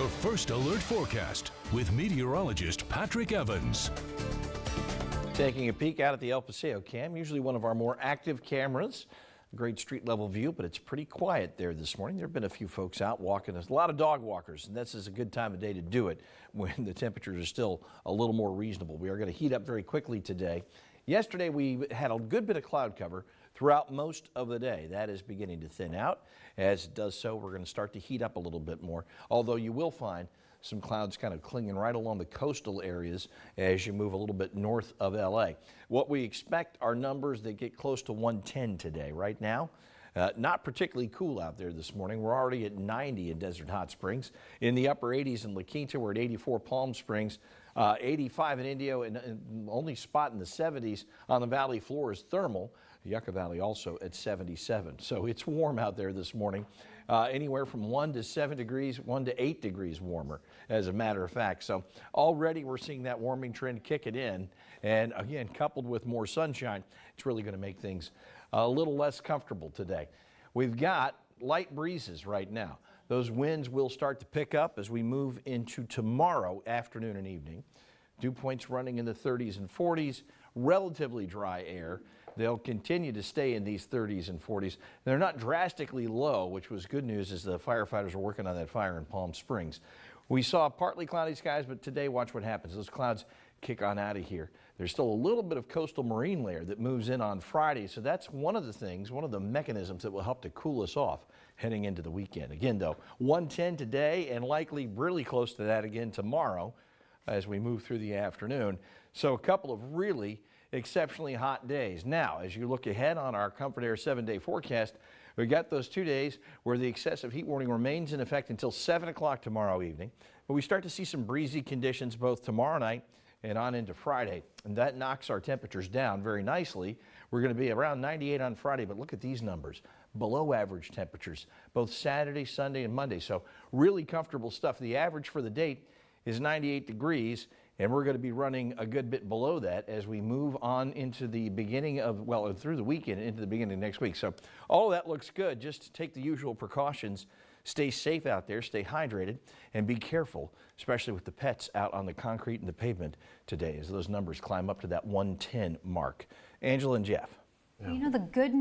Your first alert forecast with meteorologist Patrick Evans. Taking a peek out at the El Paseo cam, usually one of our more active cameras. Great street level view, but it's pretty quiet there this morning. There have been a few folks out walking. There's a lot of dog walkers, and this is a good time of day to do it when the temperatures are still a little more reasonable. We are going to heat up very quickly today. Yesterday we had a good bit of cloud cover throughout most of the day. That is beginning to thin out. As it does so, we're going to start to heat up a little bit more, although you will find some clouds kind of clinging right along the coastal areas as you move a little bit north of LA. What we expect are numbers that get close to 110 today. Right now, not particularly cool out there this morning. We're already at 90 in Desert Hot Springs. In the upper 80s in La Quinta, we're at 84 Palm Springs, 85 in Indio, and only spot in the 70s on the valley floor is Thermal. Yucca Valley also at 77. So it's warm out there this morning. Anywhere from 1 to 7 degrees, 1 to 8 degrees warmer, as a matter of fact. So already we're seeing that warming trend kick it in. And again, coupled with more sunshine, it's really going to make things a little less comfortable today. We've got light breezes right now. Those winds will start to pick up as we move into tomorrow afternoon and evening. Dew points running in the 30s and 40s, relatively dry air. They'll continue to stay in these 30s and 40s. They're not drastically low, which was good news as the firefighters are working on that fire in Palm Springs. We saw partly cloudy skies, but today watch what happens. Those clouds kick on out of here. There's still a little bit of coastal marine layer that moves in on Friday, so that's one of the things, one of the mechanisms that will help to cool us off heading into the weekend. Again, though, 110 today and likely really close to that again tomorrow as we move through the afternoon. So a couple of really exceptionally hot days. Now, as you look ahead on our Comfort Air 7-day forecast, we've got those 2 days where the excessive heat warning remains in effect until 7 o'clock tomorrow evening. But we start to see some breezy conditions both tomorrow night and on into Friday. And that knocks our temperatures down very nicely. We're going to be around 98 on Friday, but look at these numbers. Below average temperatures, both Saturday, Sunday, and Monday. So really comfortable stuff. The average for the date is 98 degrees. And we're going to be running a good bit below that as we move on into the beginning of, well, through the weekend into the beginning of next week. So all of that looks good. Just take the usual precautions. Stay safe out there, stay hydrated, and be careful, especially with the pets out on the concrete and the pavement today as those numbers climb up to that 110 mark. Angela and Jeff. You know, the good